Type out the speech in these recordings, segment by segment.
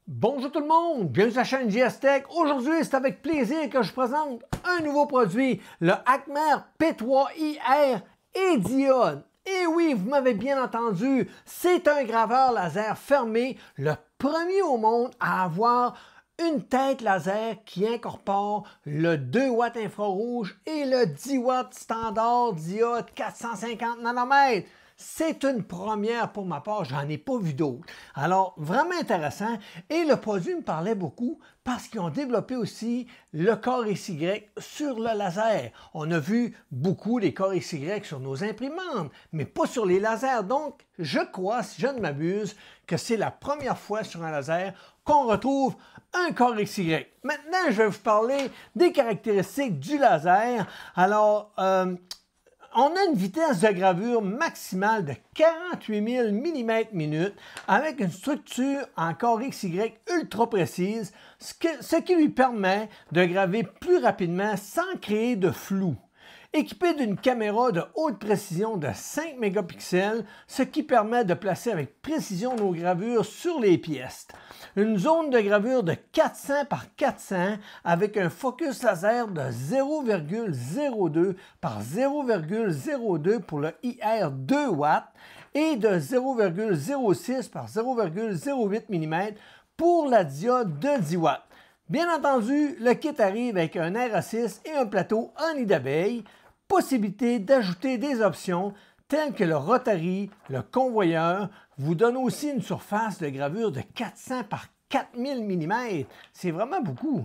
Bonjour tout le monde, bienvenue sur la chaîne JS Tech. Aujourd'hui, c'est avec plaisir que je présente un nouveau produit, le Acmer P3IR et diode. Et oui, vous m'avez bien entendu, c'est un graveur laser fermé, le premier au monde à avoir une tête laser qui incorpore le 2 watts infrarouge et le 10 watts standard diode 450 nanomètres. C'est une première pour ma part, j'en ai pas vu d'autres. Alors, vraiment intéressant. Et le produit me parlait beaucoup parce qu'ils ont développé aussi le Core XY sur le laser. On a vu beaucoup des Core XY sur nos imprimantes, mais pas sur les lasers. Donc, je crois, si je ne m'abuse, que c'est la première fois sur un laser qu'on retrouve un Core XY. Maintenant, je vais vous parler des caractéristiques du laser. Alors, on a une vitesse de gravure maximale de 48 000 mm/min avec une structure en Core XY ultra précise, ce qui lui permet de graver plus rapidement sans créer de flou. Équipé d'une caméra de haute précision de 5 mégapixels, ce qui permet de placer avec précision nos gravures sur les pièces. Une zone de gravure de 400 par 400 avec un focus laser de 0,02 par 0,02 pour le IR 2 watts et de 0,06 par 0,08 mm pour la diode de 10 watts. Bien entendu, le kit arrive avec un RA6 et un plateau en nid d'abeille, possibilité d'ajouter des options telles que le rotary, le convoyeur, vous donne aussi une surface de gravure de 400 par 4000 mm. C'est vraiment beaucoup.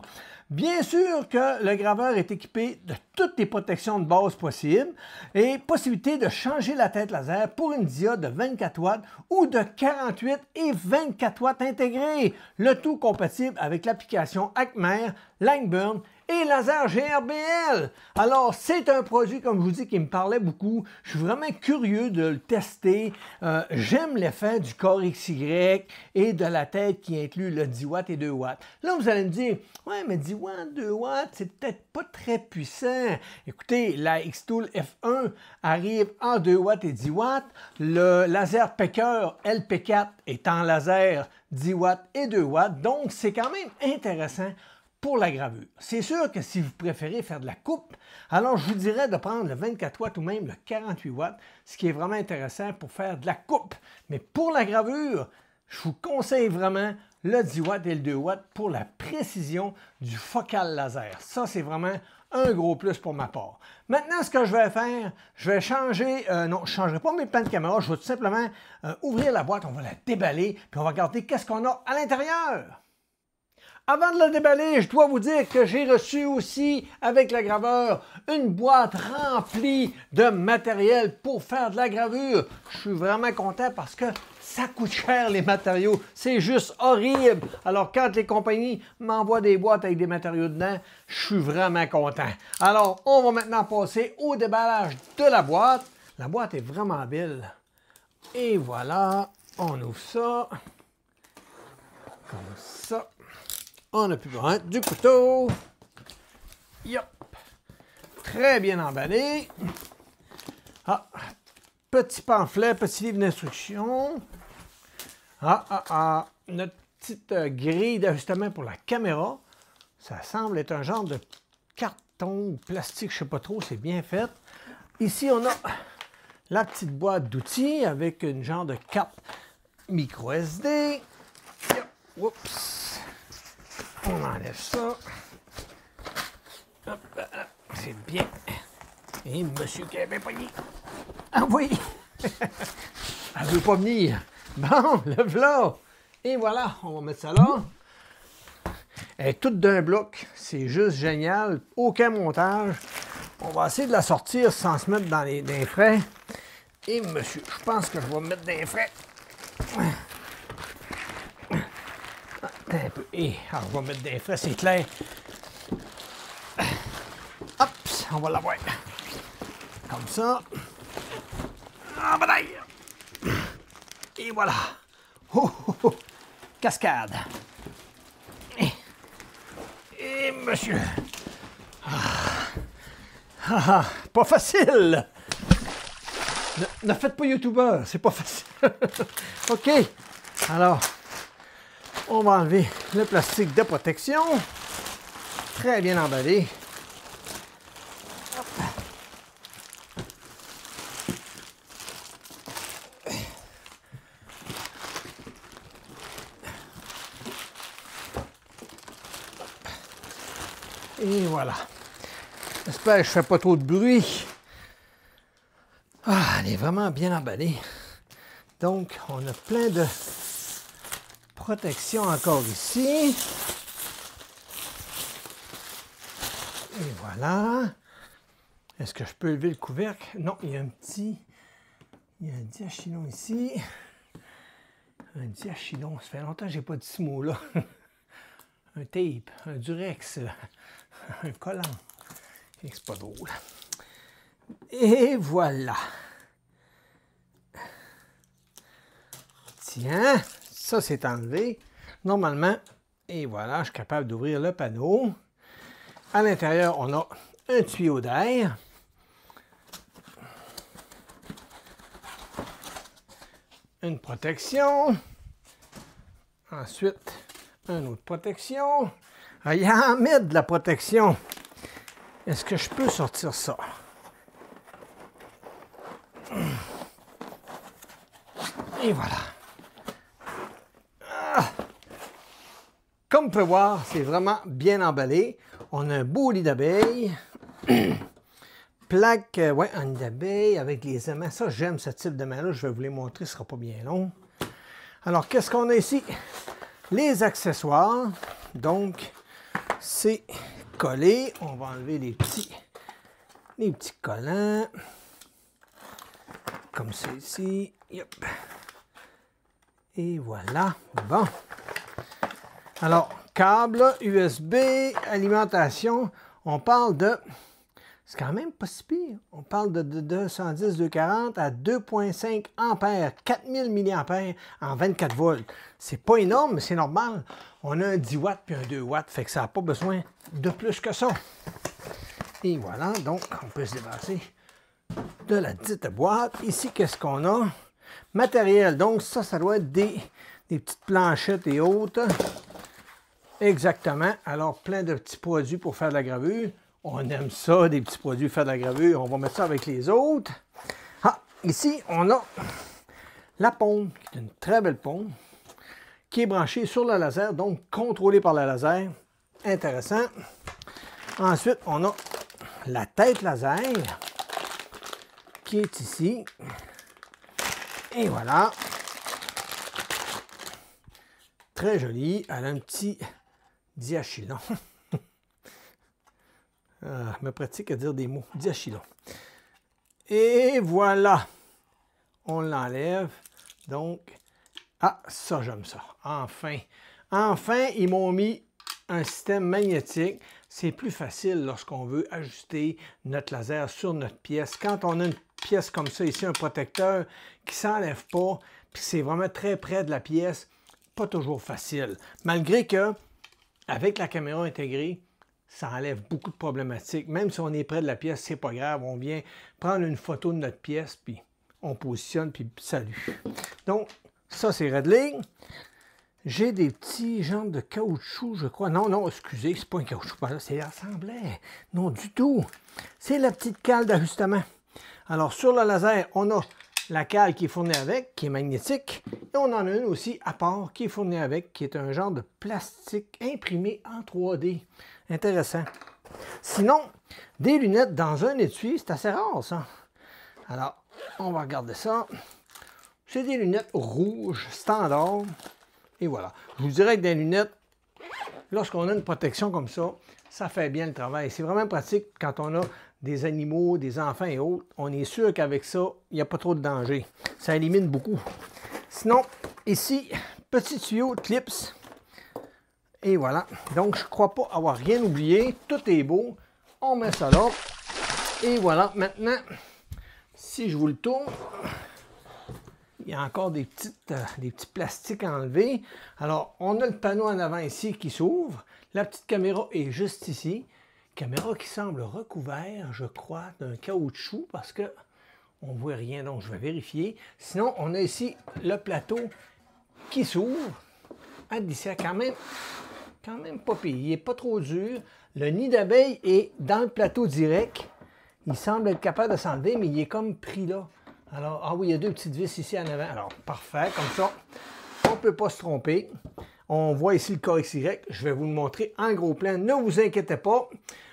Bien sûr que le graveur est équipé de toutes les protections de base possibles et possibilité de changer la tête laser pour une diode de 24 watts ou de 48 et 24 watts intégrés, le tout compatible avec l'application Acmer, Langburn et laser GRBL. Alors, c'est un produit, comme je vous dis, qui me parlait beaucoup. Je suis vraiment curieux de le tester. J'aime l'effet du Core XY et de la tête qui inclut le 10 watts et 2 watts. Là, vous allez me dire, ouais, mais 10 watts, 2 watts, c'est peut-être pas très puissant. Écoutez, la Xtool F1 arrive en 2 watts et 10 watts. Le laser Pecker LP4 est en laser 10 watts et 2 watts. Donc, c'est quand même intéressant pour la gravure. C'est sûr que si vous préférez faire de la coupe, alors je vous dirais de prendre le 24 watts ou même le 48 watts, ce qui est vraiment intéressant pour faire de la coupe. Mais pour la gravure, je vous conseille vraiment le 10 watts et le 2 watts pour la précision du focal laser. Ça, c'est vraiment un gros plus pour ma part. Maintenant, ce que je vais faire, je vais changer, non, je ne changerai pas mes plans de caméra, je vais tout simplement ouvrir la boîte, on va la déballer, puis on va regarder qu'est-ce qu'on a à l'intérieur. Avant de la déballer, je dois vous dire que j'ai reçu aussi, avec la graveur, une boîte remplie de matériel pour faire de la gravure. Je suis vraiment content parce que ça coûte cher les matériaux. C'est juste horrible. Alors, quand les compagnies m'envoient des boîtes avec des matériaux dedans, je suis vraiment content. Alors, on va maintenant passer au déballage de la boîte. La boîte est vraiment belle. Et voilà, on ouvre ça. Comme ça. On n'a plus besoin du couteau. Yop. Très bien emballé. Ah, petit pamphlet, petit livre d'instruction. Notre petite grille d'ajustement pour la caméra. Ça semble être un genre de carton ou plastique, je ne sais pas trop, c'est bien fait. Ici, on a la petite boîte d'outils avec une genre de carte micro SD. Oups. On enlève ça. C'est bien. Et monsieur qui avait pogné. Ah oui! Elle ne veut pas venir. Bon, le voilà. Et voilà, on va mettre ça là. Elle est toute d'un bloc. C'est juste génial. Aucun montage. On va essayer de la sortir sans se mettre dans les frais. Et monsieur, je pense que je vais me mettre des frais. Un peu. Et alors, on va mettre des frais, c'est clair. Hop, on va l'avoir. Comme ça. Ah, bataille. Et voilà. Oh, oh, oh. Cascade. Et monsieur. Pas facile. Ne faites pas YouTuber, c'est pas facile. OK. Alors, on va enlever le plastique de protection. Très bien emballé. Hop. Et voilà. J'espère que je ne fais pas trop de bruit. Ah, elle est vraiment bien emballée. Donc, on a plein de protection encore ici. Et voilà. Est-ce que je peux lever le couvercle? Non, il y a un diachylon ici. Un diachylon, ça fait longtemps que je n'ai pas dit ce mot-là. Un tape, un durex, un collant. C'est pas drôle. Et voilà. Tiens, ça c'est enlevé. Normalement, et voilà, je suis capable d'ouvrir le panneau. À l'intérieur, on a un tuyau d'air. Une protection. Ensuite, une autre protection. Ah, il y a en mettre de la protection. Est-ce que je peux sortir ça? Et voilà. Ah. Comme on peut voir, c'est vraiment bien emballé. On a un beau lit d'abeilles. Plaque, ouais, un lit d'abeilles avec les aimants. Ça, j'aime ce type de main-là. Je vais vous les montrer, ce ne sera pas bien long. Alors, qu'est-ce qu'on a ici? Les accessoires. Donc, c'est collé. On va enlever les petits collants. Comme ça ici. Yep. Et voilà. Bon. Alors, câble, USB, alimentation. On parle de... C'est quand même pas si pire. On parle de 210, 240 à 2,5 ampères, 4000 mAh en 24 volts. C'est pas énorme, mais c'est normal. On a un 10 watts puis un 2 watts, fait que ça n'a pas besoin de plus que ça. Et voilà, donc on peut se débarrasser de la dite boîte. Ici, qu'est-ce qu'on a? Matériel, donc ça doit être des petites planchettes et autres. Exactement. Alors, plein de petits produits pour faire de la gravure. On aime ça, des petits produits pour faire de la gravure. On va mettre ça avec les autres. Ah, ici, on a la pompe, qui est une très belle pompe, qui est branchée sur le laser, donc contrôlée par le laser. Intéressant. Ensuite, on a la tête laser, qui est ici. Et voilà. Très jolie. Elle a un petit diachylon. Je me pratique à dire des mots. Diachylon. Et voilà. On l'enlève. Donc, ah, ça, j'aime ça. Enfin. Enfin, ils m'ont mis un système magnétique. C'est plus facile lorsqu'on veut ajuster notre laser sur notre pièce. Quand on a une pièce comme ça, ici, un protecteur qui ne s'enlève pas, puis c'est vraiment très près de la pièce, pas toujours facile. Malgré que, avec la caméra intégrée, ça enlève beaucoup de problématiques. Même si on est près de la pièce, c'est pas grave. On vient prendre une photo de notre pièce, puis on positionne, puis salut. Donc, ça, c'est réglé. J'ai des petits genres de caoutchouc, je crois. Non, non, excusez, c'est pas un caoutchouc, c'est l'assemblée. Non, du tout. C'est la petite cale d'ajustement. Alors, sur le laser, on a la cale qui est fournie avec, qui est magnétique. Et on en a une aussi à part, qui est fournie avec, qui est un genre de plastique imprimé en 3D. Intéressant. Sinon, des lunettes dans un étui, c'est assez rare, ça. Alors, on va regarder ça. C'est des lunettes rouges, standard. Et voilà. Je vous dirais que des lunettes, lorsqu'on a une protection comme ça, ça fait bien le travail. C'est vraiment pratique quand on a des animaux, des enfants et autres. On est sûr qu'avec ça, il n'y a pas trop de danger. Ça élimine beaucoup. Sinon, ici, petit tuyau clips. Et voilà. Donc, je ne crois pas avoir rien oublié. Tout est beau. On met ça là. Et voilà. Maintenant, si je vous le tourne, il y a encore des petits plastiques à enlever. Alors, on a le panneau en avant ici qui s'ouvre. La petite caméra est juste ici. Caméra qui semble recouverte, je crois, d'un caoutchouc parce que On ne voit rien, donc je vais vérifier. Sinon, on a ici le plateau qui s'ouvre. D'ici quand même pas pire. Il n'est pas trop dur. Le nid d'abeille est dans le plateau direct. Il semble être capable de s'enlever, mais il est comme pris là. Alors, ah oui, il y a deux petites vis ici en avant. Alors, parfait, comme ça, on ne peut pas se tromper. On voit ici le corps XY. Je vais vous le montrer en gros plan. Ne vous inquiétez pas.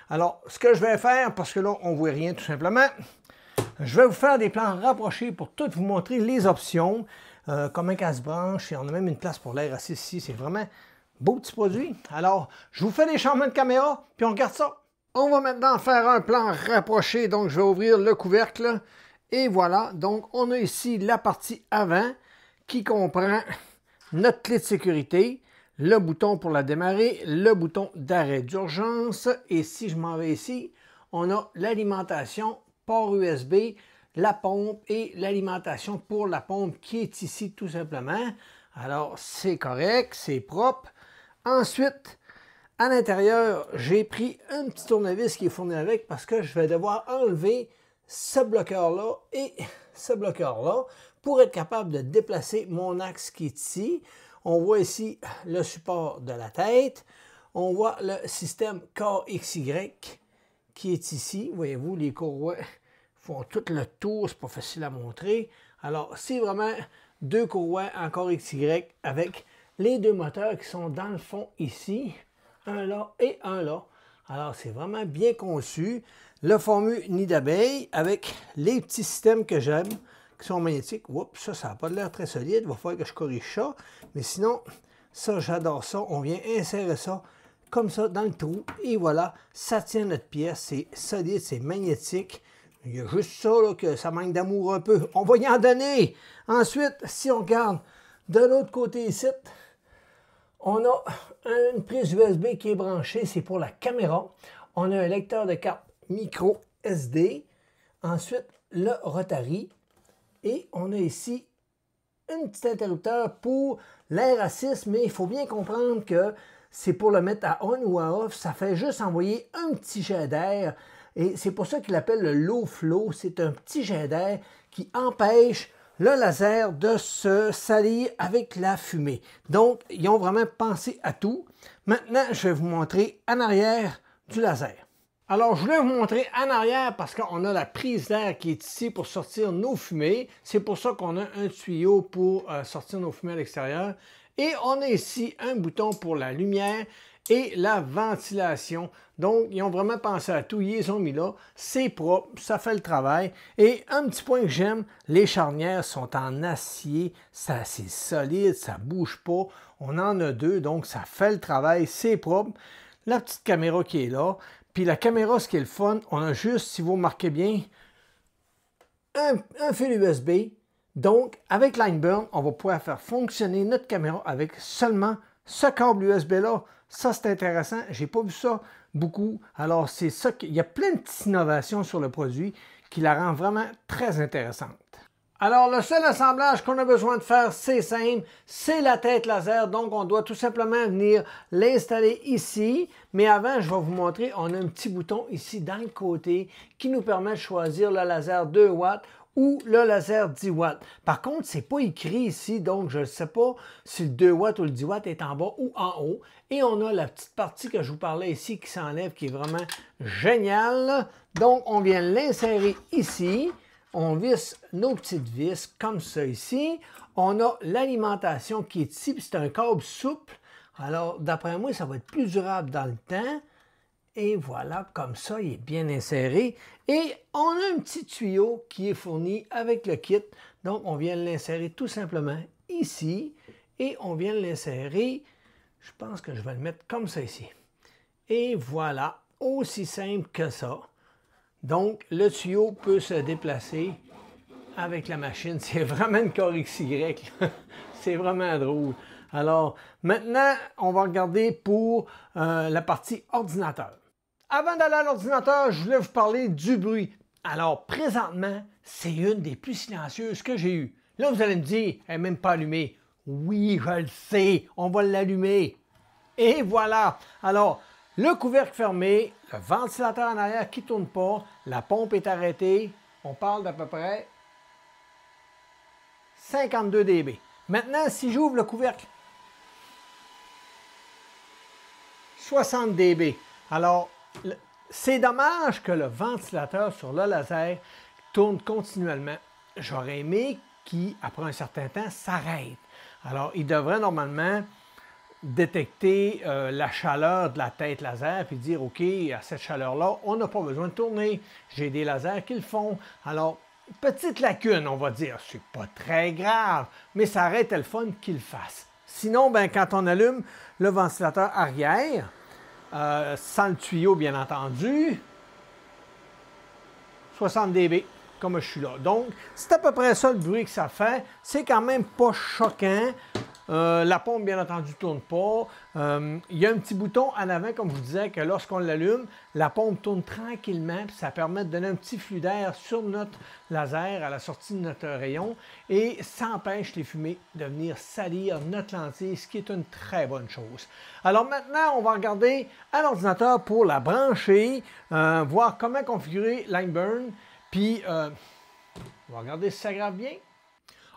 Alors, ce que je vais faire, parce que là, on ne voit rien tout simplement, je vais vous faire des plans rapprochés pour tout vous montrer les options, comment elle se branche. Et on a même une place pour l'air assis ici. C'est vraiment beau petit produit. Alors, je vous fais des changements de caméra, puis on regarde ça. On va maintenant faire un plan rapproché. Donc, je vais ouvrir le couvercle. Et voilà. Donc, on a ici la partie avant qui comprend notre clé de sécurité, le bouton pour la démarrer, le bouton d'arrêt d'urgence. Et si je m'en vais ici, on a l'alimentation, port USB, la pompe et l'alimentation pour la pompe qui est ici tout simplement. Alors, c'est correct, c'est propre. Ensuite, à l'intérieur, j'ai pris un petit tournevis qui est fourni avec parce que je vais devoir enlever ce bloqueur-là et ce bloqueur-là pour être capable de déplacer mon axe qui est ici. On voit ici le support de la tête. On voit le système KXY qui est ici. Voyez-vous, les courroies font tout le tour. C'est pas facile à montrer. Alors, c'est vraiment deux courroies en KXY avec les deux moteurs qui sont dans le fond ici. Un là et un là. Alors, c'est vraiment bien conçu. Le fameux nid d'abeille avec les petits systèmes que j'aime, qui sont magnétiques. Oups, ça n'a pas l'air très solide. Il va falloir que je corrige ça. Mais sinon, ça, j'adore ça. On vient insérer ça comme ça dans le trou. Et voilà, ça tient notre pièce. C'est solide, c'est magnétique. Il y a juste ça là, que ça manque d'amour un peu. On va y en donner. Ensuite, si on regarde de l'autre côté ici, on a une prise USB qui est branchée. C'est pour la caméra. On a un lecteur de carte micro SD. Ensuite, le Rotary. Et on a ici un petit interrupteur pour l'air assist, mais il faut bien comprendre que c'est pour le mettre à on ou à off. Ça fait juste envoyer un petit jet d'air. Et c'est pour ça qu'il appelle le low flow. C'est un petit jet d'air qui empêche le laser de se salir avec la fumée. Donc, ils ont vraiment pensé à tout. Maintenant, je vais vous montrer en arrière du laser. Alors, je voulais vous montrer en arrière parce qu'on a la prise d'air qui est ici pour sortir nos fumées. C'est pour ça qu'on a un tuyau pour sortir nos fumées à l'extérieur. Et on a ici un bouton pour la lumière et la ventilation. Donc, ils ont vraiment pensé à tout. Ils les ont mis là. C'est propre, ça fait le travail. Et un petit point que j'aime, les charnières sont en acier. C'est solide, ça ne bouge pas. On en a deux, donc ça fait le travail. C'est propre. La petite caméra qui est là. Puis la caméra, ce qui est le fun, on a juste, si vous remarquez bien, un fil USB. Donc, avec Lineburn, on va pouvoir faire fonctionner notre caméra avec seulement ce câble USB-là. Ça, c'est intéressant. Je n'ai pas vu ça beaucoup. Alors, c'est ça. Il y a plein de petites innovations sur le produit qui la rend vraiment très intéressante. Alors, le seul assemblage qu'on a besoin de faire, c'est simple, c'est la tête laser. Donc, on doit tout simplement venir l'installer ici. Mais avant, je vais vous montrer, on a un petit bouton ici dans le côté qui nous permet de choisir le laser 2 watts ou le laser 10 watts. Par contre, ce n'est pas écrit ici, donc je ne sais pas si le 2 watts ou le 10 watts est en bas ou en haut. Et on a la petite partie que je vous parlais ici qui s'enlève, qui est vraiment géniale. Donc, on vient l'insérer ici. On visse nos petites vis comme ça ici. On a l'alimentation qui est ici, puis c'est un câble souple. Alors, d'après moi, ça va être plus durable dans le temps. Et voilà, comme ça, il est bien inséré. Et on a un petit tuyau qui est fourni avec le kit. Donc, on vient l'insérer tout simplement ici. Et on vient l'insérer, je pense que je vais le mettre comme ça ici. Et voilà, aussi simple que ça. Donc, le tuyau peut se déplacer avec la machine. C'est vraiment une KXY. C'est vraiment drôle. Alors, maintenant, on va regarder pour la partie ordinateur. Avant d'aller à l'ordinateur, je voulais vous parler du bruit. Alors, présentement, c'est une des plus silencieuses que j'ai eues. Là, vous allez me dire, elle n'est même pas allumée. Oui, je le sais, on va l'allumer. Et voilà. Alors, le couvercle fermé, le ventilateur en arrière qui ne tourne pas, la pompe est arrêtée. On parle d'à peu près 52 dB. Maintenant, si j'ouvre le couvercle, 60 dB. Alors, c'est dommage que le ventilateur sur le laser tourne continuellement. J'aurais aimé qu'il, après un certain temps, s'arrête. Alors, il devrait normalement détecter la chaleur de la tête laser puis dire, OK, à cette chaleur-là, on n'a pas besoin de tourner. J'ai des lasers qui le font. Alors, petite lacune, on va dire. C'est pas très grave, mais ça aurait été le fun qu'il le fasse. Sinon, ben, quand on allume le ventilateur arrière, sans le tuyau, bien entendu, 60 dB, comme je suis là. Donc, c'est à peu près ça le bruit que ça fait. C'est quand même pas choquant. La pompe, bien entendu, ne tourne pas. Il y a un petit bouton en avant, comme je vous disais, que lorsqu'on l'allume, la pompe tourne tranquillement, puis ça permet de donner un petit flux d'air sur notre laser à la sortie de notre rayon, et ça empêche les fumées de venir salir notre lentille, ce qui est une très bonne chose. Alors maintenant, on va regarder à l'ordinateur pour la brancher, voir comment configurer Lineburn, puis on va regarder si ça grave bien.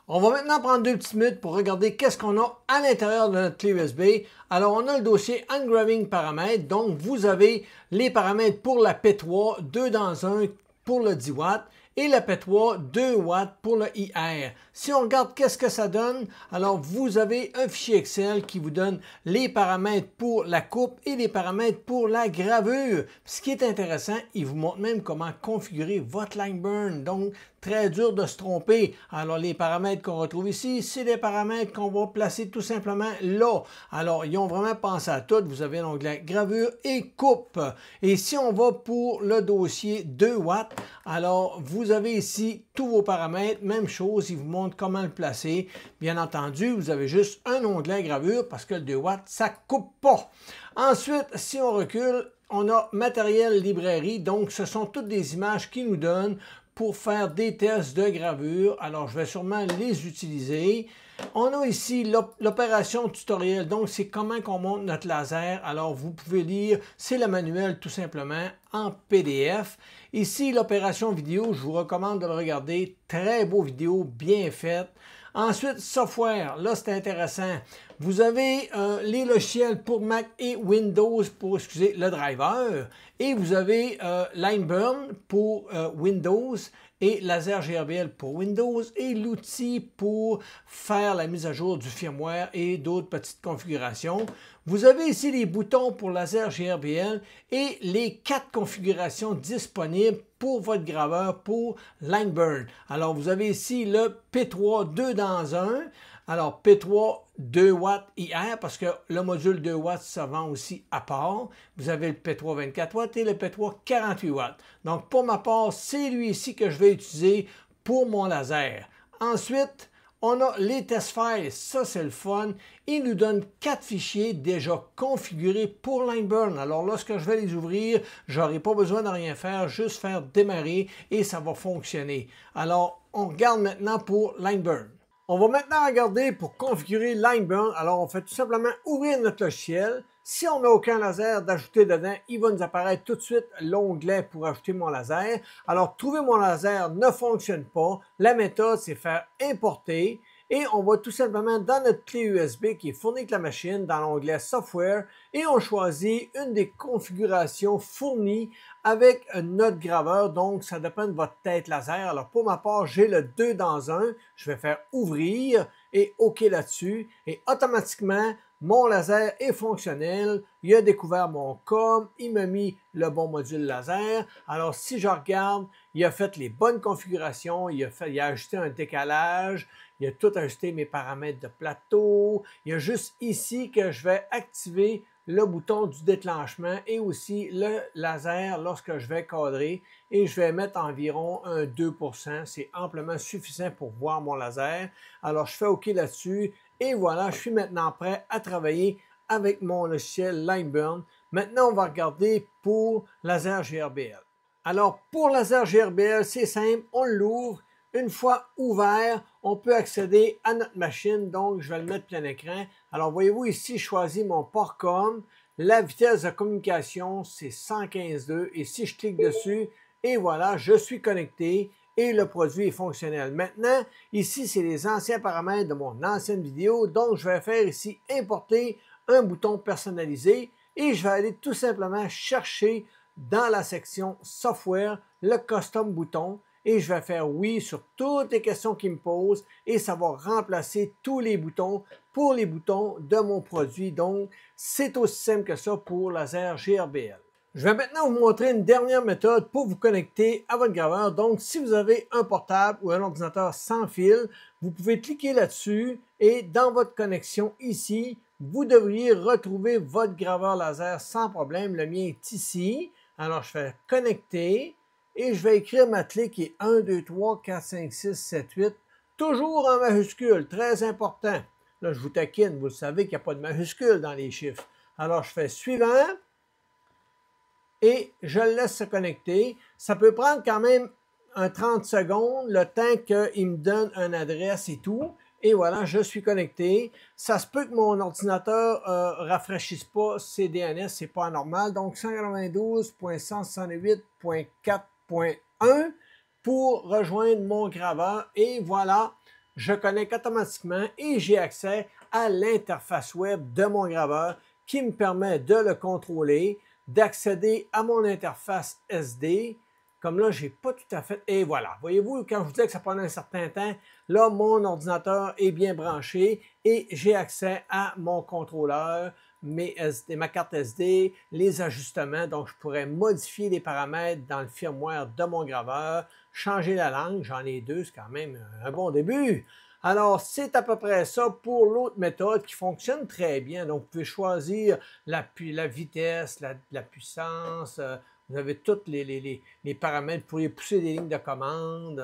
On va maintenant prendre 2 petites minutes pour regarder qu'est-ce qu'on a à l'intérieur de notre clé USB. Alors, on a le dossier Engraving Paramètres. Donc, vous avez les paramètres pour la P3, 2 dans 1 pour le 10 watts et la P3, 2 watts pour le IR. Si on regarde qu'est-ce que ça donne, alors vous avez un fichier Excel qui vous donne les paramètres pour la coupe et les paramètres pour la gravure. Ce qui est intéressant, il vous montre même comment configurer votre Lineburn. Donc, très dur de se tromper. Alors, les paramètres qu'on retrouve ici, c'est des paramètres qu'on va placer tout simplement là. Alors, ils ont vraiment pensé à tout. Vous avez l'onglet gravure et coupe. Et si on va pour le dossier 2 watts, alors vous avez ici tous vos paramètres. Même chose, ils vous montrent comment le placer. Bien entendu, vous avez juste un onglet gravure parce que le 2 watts, ça ne coupe pas. Ensuite, si on recule, on a matériel librairie. Donc, ce sont toutes des images qui nous donnent pour faire des tests de gravure. Alors, je vais sûrement les utiliser. On a ici l'opération tutoriel. Donc, c'est comment qu'on monte notre laser. Alors, vous pouvez lire, c'est le manuel tout simplement en PDF. Ici, l'opération vidéo, je vous recommande de le regarder. Très beau vidéo, bien faite. Ensuite, software, là c'est intéressant. Vous avez les logiciels pour Mac et Windows pour, excusez, le driver. Et vous avez Lineburn pour Windows et Laser GRBL pour Windows et l'outil pour faire la mise à jour du firmware et d'autres petites configurations. Vous avez ici les boutons pour Laser GRBL et les 4 configurations disponibles pour votre graveur pour Lineburn. Alors, vous avez ici le P3 2 dans 1. Alors, P3 2 watts IR parce que le module 2 watts se vend aussi à part. Vous avez le P3 24 watts et le P3 48 watts. Donc, pour ma part, c'est lui ici que je vais utiliser pour mon laser. Ensuite, on a les test files, ça c'est le fun. Il nous donne 4 fichiers déjà configurés pour Lineburn. Alors lorsque je vais les ouvrir, je n'aurai pas besoin de rien faire, juste faire démarrer et ça va fonctionner. Alors on regarde maintenant pour Lineburn. On va maintenant regarder pour configurer Lineburn. Alors on fait tout simplement ouvrir notre logiciel. Si on n'a aucun laser d'ajouter dedans, il va nous apparaître tout de suite l'onglet pour ajouter mon laser. Alors, trouver mon laser ne fonctionne pas. La méthode, c'est faire importer. Et on va tout simplement dans notre clé USB qui est fournie avec la machine, dans l'onglet Software, et on choisit une des configurations fournies avec notre graveur. Donc, ça dépend de votre tête laser. Alors, pour ma part, j'ai le 2 dans 1. Je vais faire ouvrir et OK là-dessus. Et automatiquement, mon laser est fonctionnel, il a découvert mon COM, il m'a mis le bon module laser. Alors si je regarde, il a fait les bonnes configurations, il a ajouté un décalage, il a tout ajusté mes paramètres de plateau. Il y a juste ici que je vais activer le bouton du déclenchement et aussi le laser lorsque je vais cadrer et je vais mettre environ un 2%. C'est amplement suffisant pour voir mon laser. Alors je fais OK là-dessus. Et voilà, je suis maintenant prêt à travailler avec mon logiciel Lineburn. Maintenant, on va regarder pour Laser GRBL. Alors, pour Laser GRBL, c'est simple, on l'ouvre. Une fois ouvert, on peut accéder à notre machine. Donc, je vais le mettre plein écran. Alors, voyez-vous ici, je choisis mon port COM. La vitesse de communication, c'est 115.2. Et si je clique dessus, et voilà, je suis connecté. et le produit est fonctionnel. Maintenant, ici, c'est les anciens paramètres de mon ancienne vidéo, donc je vais faire ici importer un bouton personnalisé et je vais aller tout simplement chercher dans la section software le custom bouton et je vais faire oui sur toutes les questions qu'il me pose et ça va remplacer tous les boutons pour les boutons de mon produit. Donc, c'est aussi simple que ça pour Laser GRBL. Je vais maintenant vous montrer une dernière méthode pour vous connecter à votre graveur. Donc, si vous avez un portable ou un ordinateur sans fil, vous pouvez cliquer là-dessus et dans votre connexion ici, vous devriez retrouver votre graveur laser sans problème. Le mien est ici. Alors, je fais connecter et je vais écrire ma clé qui est 1, 2, 3, 4, 5, 6, 7, 8, toujours en majuscule, très important. Là, je vous taquine, vous savez qu'il n'y a pas de majuscule dans les chiffres. Alors, je fais suivant et je le laisse se connecter. Ça peut prendre quand même un 30 secondes, le temps qu'il me donne une adresse et tout. Et voilà, je suis connecté. Ça se peut que mon ordinateur rafraîchisse pas ses DNS, c'est pas normal. Donc 192.168.4.1 pour rejoindre mon graveur. Et voilà, je connecte automatiquement et j'ai accès à l'interface web de mon graveur qui me permet de le contrôler, d'accéder à mon interface SD. Comme là, je n'ai pas tout à fait... Et voilà, voyez-vous, quand je vous disais que ça prenait un certain temps, là, mon ordinateur est bien branché et j'ai accès à mon contrôleur, ma carte SD, les ajustements. Donc, je pourrais modifier les paramètres dans le firmware de mon graveur, changer la langue, j'en ai deux, c'est quand même un bon début. Alors, c'est à peu près ça pour l'autre méthode qui fonctionne très bien. Donc, vous pouvez choisir la vitesse, la puissance, vous avez tous les paramètres pour pousser des lignes de commande.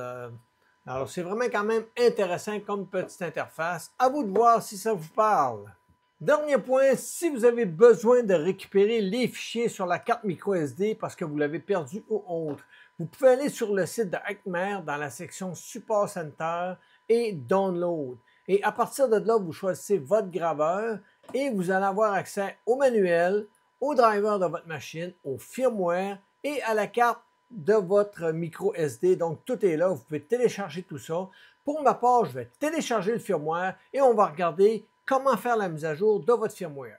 Alors, c'est vraiment quand même intéressant comme petite interface. À vous de voir si ça vous parle. Dernier point, si vous avez besoin de récupérer les fichiers sur la carte microSD parce que vous l'avez perdu ou autre, vous pouvez aller sur le site de Acmer dans la section Support Center et Download. Et à partir de là, vous choisissez votre graveur et vous allez avoir accès au manuel, au driver de votre machine, au firmware et à la carte de votre micro SD. Donc, tout est là. Vous pouvez télécharger tout ça. Pour ma part, je vais télécharger le firmware et on va regarder comment faire la mise à jour de votre firmware.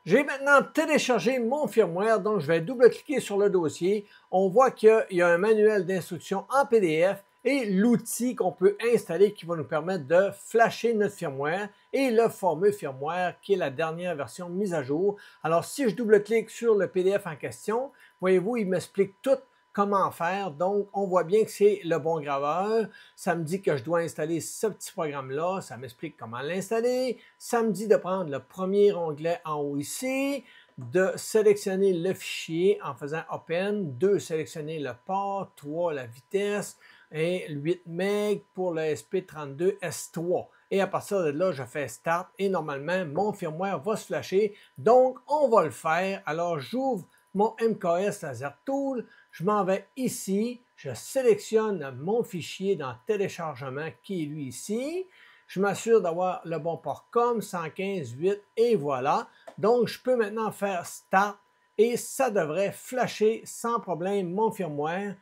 J'ai maintenant téléchargé mon firmware, donc je vais double-cliquer sur le dossier. On voit qu'il y a un manuel d'instructions en PDF et l'outil qu'on peut installer qui va nous permettre de flasher notre firmware et le fameux firmware qui est la dernière version mise à jour. Alors, si je double-clique sur le PDF en question, voyez-vous, il m'explique tout comment faire. Donc, on voit bien que c'est le bon graveur. Ça me dit que je dois installer ce petit programme-là. Ça m'explique comment l'installer. Ça me dit de prendre le premier onglet en haut ici, de sélectionner le fichier en faisant Open, 2, sélectionner le port, 3, la vitesse, et 8 MB pour le SP32S3. Et à partir de là, je fais Start et normalement, mon firmware va se flasher. Donc, on va le faire. Alors, j'ouvre mon MKS Laser Tool. Je m'en vais ici. Je sélectionne mon fichier dans téléchargement qui est lui ici. Je m'assure d'avoir le bon port COM 115.8 et voilà. Donc, je peux maintenant faire Start et ça devrait flasher sans problème mon firmware.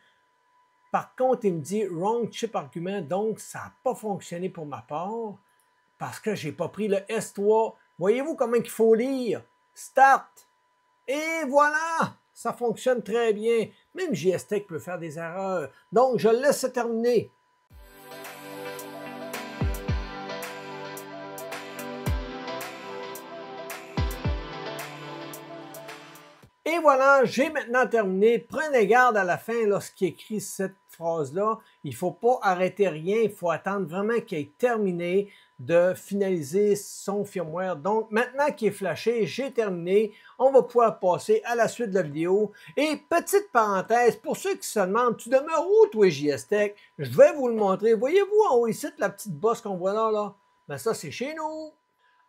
Par contre, il me dit Wrong Chip Argument, donc ça n'a pas fonctionné pour ma part parce que je n'ai pas pris le S3. Voyez-vous comment il faut lire? Start. Et voilà! Ça fonctionne très bien. Même JSTech peut faire des erreurs. Donc, je laisse se terminer. Et voilà, j'ai maintenant terminé. Prenez garde à la fin lorsqu'il écrit cette phrase-là. Il ne faut pas arrêter rien. Il faut attendre vraiment qu'il ait terminé de finaliser son firmware. Donc, maintenant qu'il est flashé, j'ai terminé. On va pouvoir passer à la suite de la vidéo. Et petite parenthèse, pour ceux qui se demandent, tu demeures où, toi, JSTech? Je vais vous le montrer. Voyez-vous en haut ici, la petite bosse qu'on voit là? Ben ça, c'est chez nous.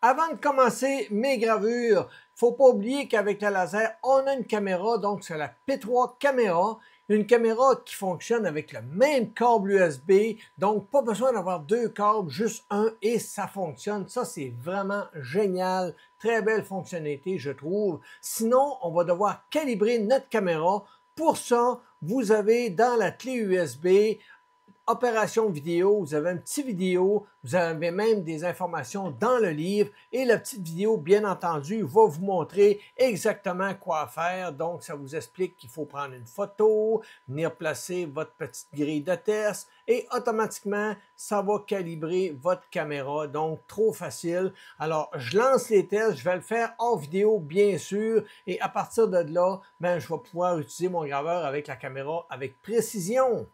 Avant de commencer mes gravures, il ne faut pas oublier qu'avec le laser, on a une caméra, donc c'est la P3 caméra, une caméra qui fonctionne avec le même câble USB, donc pas besoin d'avoir deux câbles, juste un et ça fonctionne. Ça, c'est vraiment génial, très belle fonctionnalité, je trouve. Sinon, on va devoir calibrer notre caméra. Pour ça, vous avez dans la clé USB opération vidéo, vous avez une petite vidéo, vous avez même des informations dans le livre et la petite vidéo, bien entendu, va vous montrer exactement quoi faire. Donc, ça vous explique qu'il faut prendre une photo, venir placer votre petite grille de test et automatiquement, ça va calibrer votre caméra. Donc, trop facile. Alors, je lance les tests, je vais le faire hors vidéo, bien sûr, et à partir de là, ben, je vais pouvoir utiliser mon graveur avec la caméra avec précision.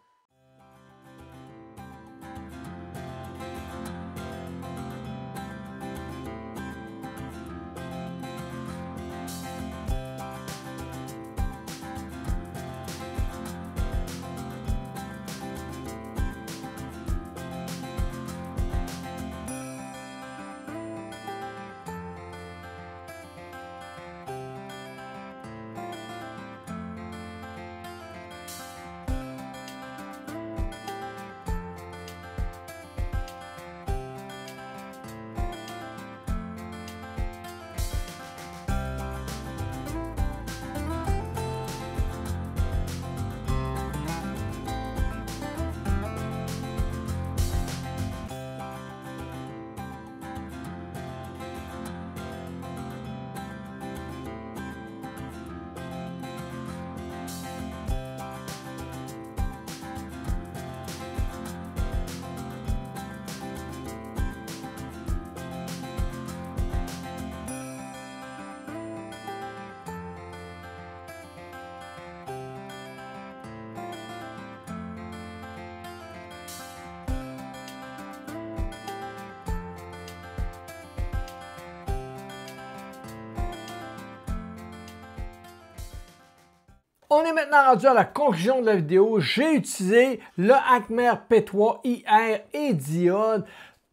On est maintenant rendu à la conclusion de la vidéo. J'ai utilisé le Acmer P3 IR et diode.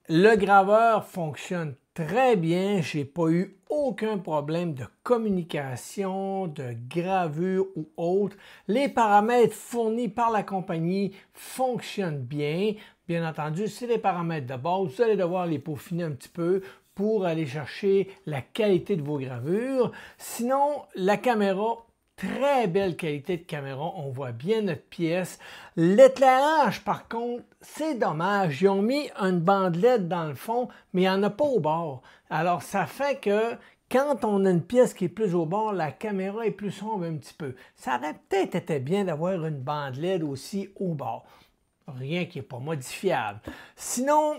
Le graveur fonctionne très bien. J'ai pas eu aucun problème de communication, de gravure ou autre. Les paramètres fournis par la compagnie fonctionnent bien. Bien entendu, c'est les paramètres de base. Vous allez devoir les peaufiner un petit peu pour aller chercher la qualité de vos gravures. Sinon, la caméra, très belle qualité de caméra, on voit bien notre pièce. L'éclairage, par contre, c'est dommage. Ils ont mis une bande LED dans le fond, mais il n'y en a pas au bord. Alors, ça fait que quand on a une pièce qui est plus au bord, la caméra est plus sombre un petit peu. Ça aurait peut-être été bien d'avoir une bande LED aussi au bord. Rien qui n'est pas modifiable. Sinon,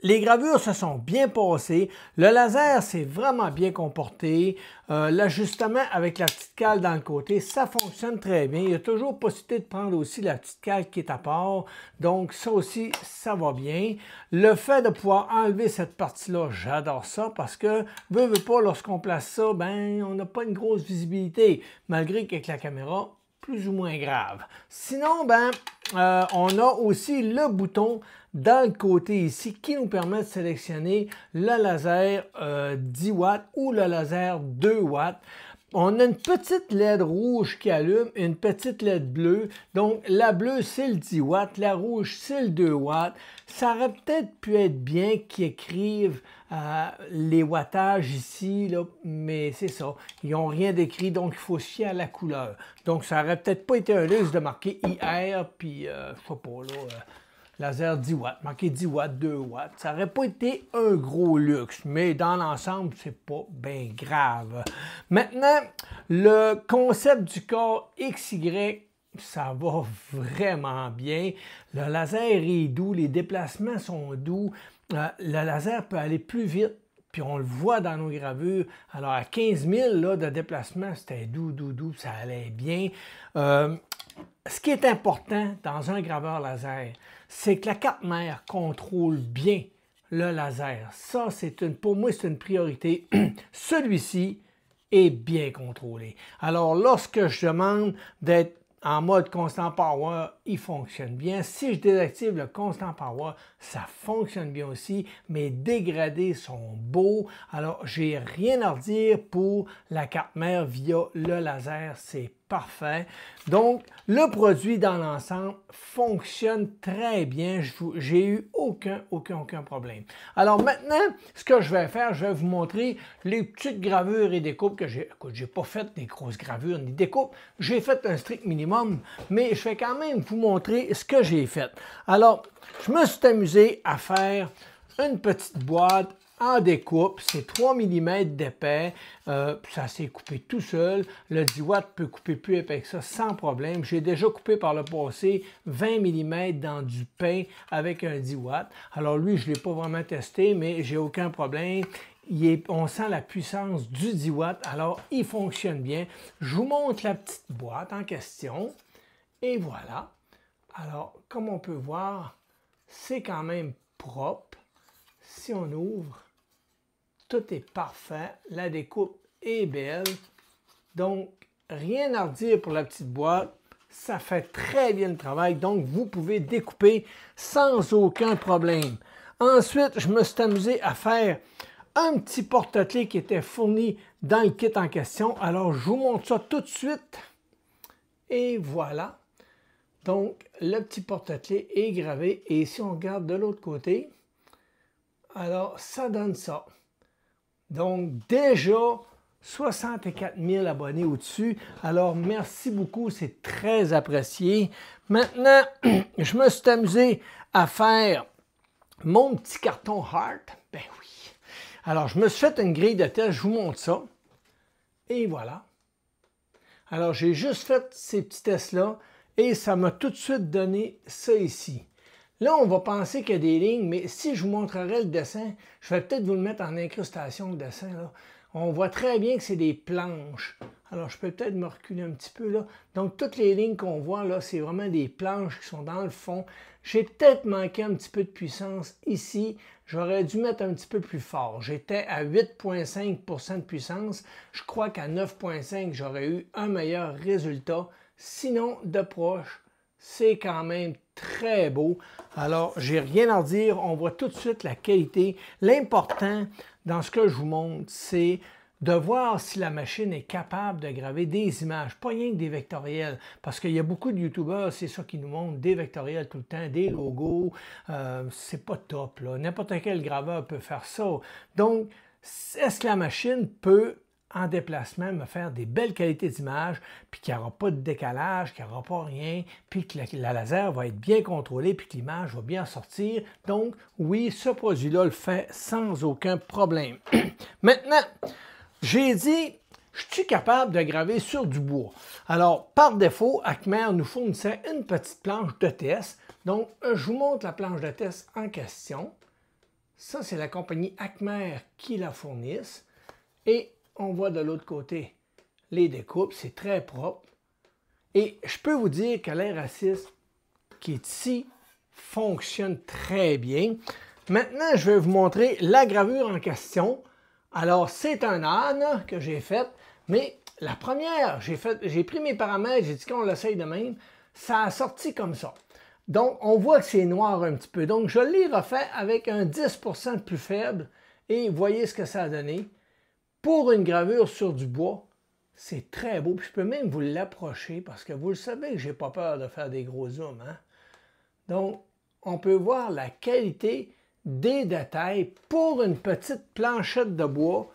les gravures se sont bien passées. Le laser s'est vraiment bien comporté. L'ajustement avec la petite cale dans le côté, ça fonctionne très bien. Il y a toujours possibilité de prendre aussi la petite cale qui est à part. Donc ça aussi, ça va bien. Le fait de pouvoir enlever cette partie-là, j'adore ça parce que, veut pas, lorsqu'on place ça, ben, on n'a pas une grosse visibilité. Malgré qu'avec la caméra, plus ou moins grave. Sinon, ben, on a aussi le bouton dans le côté ici qui nous permet de sélectionner le laser 10 watts ou le laser 2 watts. On a une petite LED rouge qui allume, une petite LED bleue. Donc, la bleue, c'est le 10 watts, la rouge, c'est le 2 watts. Ça aurait peut-être pu être bien qu'ils écrivent les wattages ici, là, mais c'est ça. Ils n'ont rien d'écrit, donc il faut se fier à la couleur. Donc, ça aurait peut-être pas été un luxe de marquer IR, puis, je sais pas, là, laser 10 watts, marqué 10 watts, 2 watts. Ça n'aurait pas été un gros luxe, mais dans l'ensemble, c'est pas bien grave. Maintenant, le concept du corps XY, ça va vraiment bien. Le laser est doux, les déplacements sont doux. Le laser peut aller plus vite, puis on le voit dans nos gravures. Alors, à 15 000 là, de déplacement, c'était doux, ça allait bien. Ce qui est important dans un graveur laser, c'est que la carte mère contrôle bien le laser. Ça, pour moi, c'est une priorité. Celui-ci est bien contrôlé. Alors, lorsque je demande d'être en mode constant power, il fonctionne bien. Si je désactive le constant power, ça fonctionne bien aussi. Mes dégradés sont beaux. Alors, j'ai rien à redire pour la carte mère via le laser. C'est parfait. Donc, le produit dans l'ensemble fonctionne très bien. J'ai eu aucun problème. Alors maintenant, ce que je vais faire, je vais vous montrer les petites gravures et découpes que j'ai. Écoute, j'ai pas fait des grosses gravures ni découpes. J'ai fait un strict minimum, mais je vais quand même vous montrer ce que j'ai fait. Alors, je me suis amusé à faire une petite boîte en découpe, c'est 3 mm d'épais, ça s'est coupé tout seul. Le 10 watts peut couper plus épais que ça sans problème. J'ai déjà coupé par le passé 20 mm dans du pain avec un 10 watts. Alors lui, je ne l'ai pas vraiment testé, mais j'ai aucun problème. On sent la puissance du 10 watts, alors il fonctionne bien. Je vous montre la petite boîte en question, et voilà. Alors, comme on peut voir, c'est quand même propre. Si on ouvre, tout est parfait, la découpe est belle, donc rien à redire pour la petite boîte, ça fait très bien le travail, donc vous pouvez découper sans aucun problème. Ensuite, je me suis amusé à faire un petit porte-clés qui était fourni dans le kit en question, alors je vous montre ça tout de suite, et voilà. Donc, le petit porte-clés est gravé, et si on regarde de l'autre côté, alors ça donne ça. Donc, déjà 64 000 abonnés au-dessus. Alors, merci beaucoup, c'est très apprécié. Maintenant, je me suis amusé à faire mon petit carton Heart. Ben oui. Alors, je me suis fait une grille de test, je vous montre ça. Et voilà. Alors, j'ai juste fait ces petits tests-là et ça m'a tout de suite donné ça ici. Là, on va penser qu'il y a des lignes, mais si je vous montrerai le dessin, je vais peut-être vous le mettre en incrustation, le dessin, là. On voit très bien que c'est des planches. Alors, je peux peut-être me reculer un petit peu, là. Donc, toutes les lignes qu'on voit, là, c'est vraiment des planches qui sont dans le fond. J'ai peut-être manqué un petit peu de puissance ici. J'aurais dû mettre un petit peu plus fort. J'étais à 8,5 % de puissance. Je crois qu'à 9,5, j'aurais eu un meilleur résultat. Sinon, de proche, c'est quand même très beau. Alors, j'ai rien à dire. On voit tout de suite la qualité. L'important dans ce que je vous montre, c'est de voir si la machine est capable de graver des images, pas rien que des vectoriels, parce qu'il y a beaucoup de YouTubers, c'est ça qui nous montrent, des vectoriels tout le temps, des logos, c'est pas top, là. N'importe quel graveur peut faire ça. Donc, est-ce que la machine peut en déplacement, me faire des belles qualités d'image, puis qu'il n'y aura pas de décalage, qu'il n'y aura pas rien, puis que la laser va être bien contrôlée, puis que l'image va bien sortir. Donc, oui, ce produit-là le fait sans aucun problème. Maintenant, j'ai dit, je suis capable de graver sur du bois. Alors, par défaut, Acmer nous fournissait une petite planche de test. Donc, je vous montre la planche de test en question. Ça, c'est la compagnie Acmer qui la fournisse. Et on voit de l'autre côté les découpes, c'est très propre. Et je peux vous dire que l'R6 qui est ici fonctionne très bien. Maintenant, je vais vous montrer la gravure en question. Alors, c'est un âne que j'ai fait, mais la première, j'ai pris mes paramètres, j'ai dit qu'on l'essaye de même, ça a sorti comme ça. Donc, on voit que c'est noir un petit peu. Donc, je l'ai refait avec un 10 % de plus faible et voyez ce que ça a donné. Pour une gravure sur du bois, c'est très beau. Puis je peux même vous l'approcher parce que vous le savez que je n'ai pas peur de faire des gros zooms. Hein? Donc, on peut voir la qualité des détails. Pour une petite planchette de bois,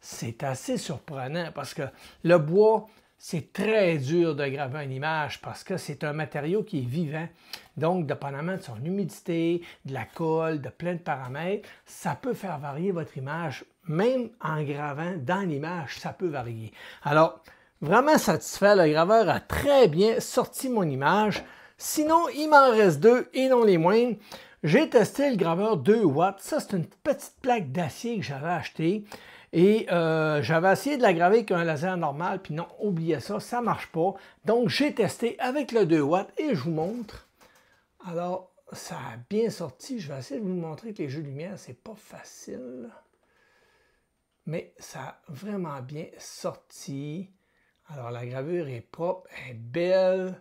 c'est assez surprenant parce que le bois, c'est très dur de graver une image parce que c'est un matériau qui est vivant. Donc, dépendamment de son humidité, de la colle, de plein de paramètres, ça peut faire varier votre image. Même en gravant dans l'image, ça peut varier. Alors, vraiment satisfait, le graveur a très bien sorti mon image. Sinon, il m'en reste deux et non les moindres. J'ai testé le graveur 2 watts. Ça, c'est une petite plaque d'acier que j'avais achetée. Et j'avais essayé de la graver avec un laser normal, puis non, oubliez ça, ça ne marche pas. Donc, j'ai testé avec le 2 watts et je vous montre. Alors, ça a bien sorti. Je vais essayer de vous montrer que les jeux de lumière, c'est pas facile. Mais ça a vraiment bien sorti. Alors, la gravure est propre, elle est belle.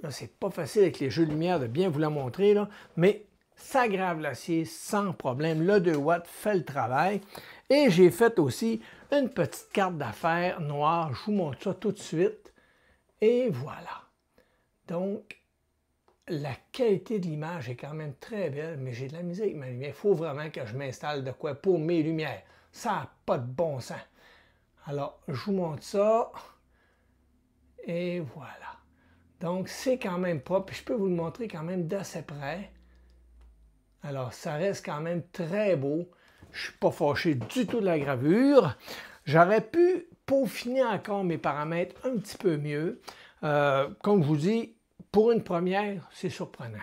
Là, c'est pas facile avec les jeux de lumière de bien vous la montrer, là, mais ça grave l'acier sans problème. Le 2 watts fait le travail. Et j'ai fait aussi une petite carte d'affaires noire. Je vous montre ça tout de suite. Et voilà. Donc, la qualité de l'image est quand même très belle, mais j'ai de la misère avec ma lumière. Il faut vraiment que je m'installe de quoi pour mes lumières. Ça n'a pas de bon sens. Alors, je vous montre ça. Et voilà. Donc, c'est quand même propre. Je peux vous le montrer quand même d'assez près. Alors, ça reste quand même très beau. Je ne suis pas fâché du tout de la gravure. J'aurais pu peaufiner encore mes paramètres un petit peu mieux. Comme je vous dis, pour une première, c'est surprenant.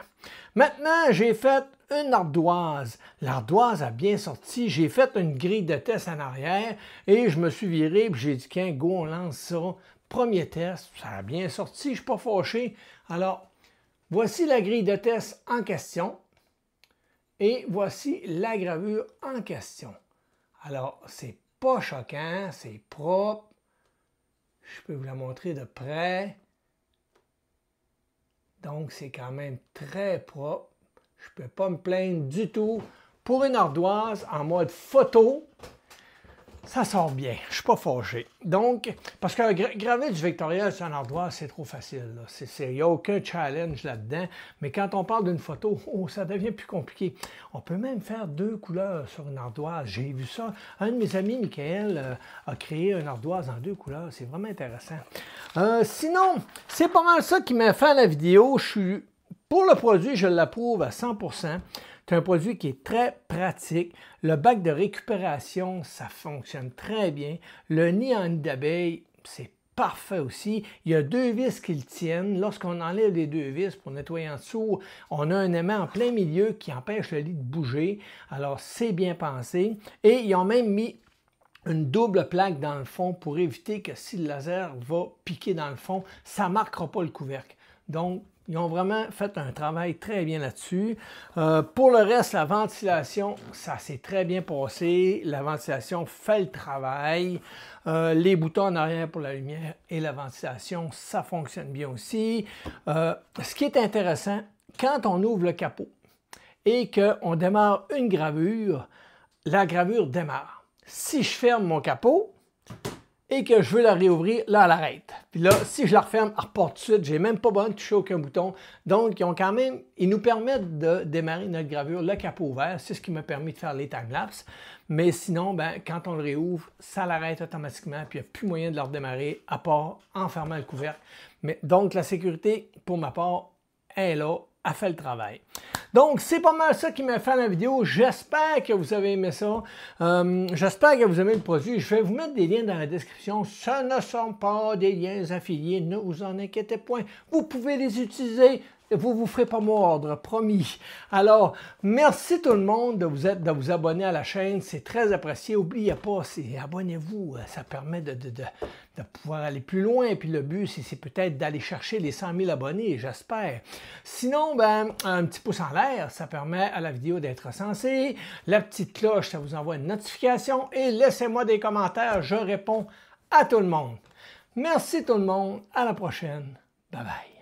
Maintenant, j'ai fait une ardoise. L'ardoise a bien sorti. J'ai fait une grille de test en arrière et je me suis viré et j'ai dit, tiens, go, on lance ça. Premier test, ça a bien sorti, je ne suis pas fâché. Alors, voici la grille de test en question. Et voici la gravure en question. Alors, c'est pas choquant, c'est propre. Je peux vous la montrer de près. Donc, c'est quand même très propre. Je ne peux pas me plaindre du tout. Pour une ardoise en mode photo, ça sort bien. Je ne suis pas fâché. Donc, parce que graver du vectoriel sur une ardoise, c'est trop facile. Il n'y a aucun challenge là-dedans. Mais quand on parle d'une photo, ça devient plus compliqué. On peut même faire 2 couleurs sur une ardoise. J'ai vu ça. Un de mes amis, Michael, a créé une ardoise en 2 couleurs. C'est vraiment intéressant. Sinon, c'est pas mal ça qui m'a fait la vidéo. Pour le produit, je l'approuve à 100%. C'est un produit qui est très pratique. Le bac de récupération, ça fonctionne très bien. Le nid en nid d'abeille, c'est parfait aussi. Il y a 2 vis qui le tiennent. Lorsqu'on enlève les 2 vis pour nettoyer en dessous, on a un aimant en plein milieu qui empêche le lit de bouger. Alors, c'est bien pensé. Et ils ont même mis une double plaque dans le fond pour éviter que si le laser va piquer dans le fond, ça ne marquera pas le couvercle. Donc, ils ont vraiment fait un travail très bien là-dessus. Pour le reste, la ventilation, ça s'est très bien passé. La ventilation fait le travail. Les boutons en arrière pour la lumière et la ventilation, ça fonctionne bien aussi. Ce qui est intéressant, quand on ouvre le capot et qu'on démarre une gravure, la gravure démarre. Si je ferme mon capot et que je veux la réouvrir, là, elle arrête. Puis là, si je la referme, elle repart tout de suite. Je n'ai même pas besoin de toucher aucun bouton. Donc, ils nous permettent de démarrer notre gravure, le capot ouvert. C'est ce qui m'a permis de faire les timelapses. Mais sinon, quand on le réouvre, ça l'arrête automatiquement. Puis il n'y a plus moyen de la redémarrer à part en fermant le couvercle. Donc, la sécurité, pour ma part, est là. A fait le travail. Donc, c'est pas mal ça qui m'a fait la vidéo. J'espère que vous avez aimé ça. J'espère que vous aimez le produit. Je vais vous mettre des liens dans la description. Ce ne sont pas des liens affiliés. Ne vous en inquiétez point. Vous pouvez les utiliser. Vous ne vous ferez pas mordre, promis. Alors, merci tout le monde de vous abonner à la chaîne. C'est très apprécié. N'oubliez pas, abonnez-vous. Ça permet de pouvoir aller plus loin. Puis le but, c'est peut-être d'aller chercher les 100 000 abonnés, j'espère. Sinon, un petit pouce en l'air, ça permet à la vidéo d'être recensée. La petite cloche, ça vous envoie une notification. Et laissez-moi des commentaires. Je réponds à tout le monde. Merci tout le monde. À la prochaine. Bye bye.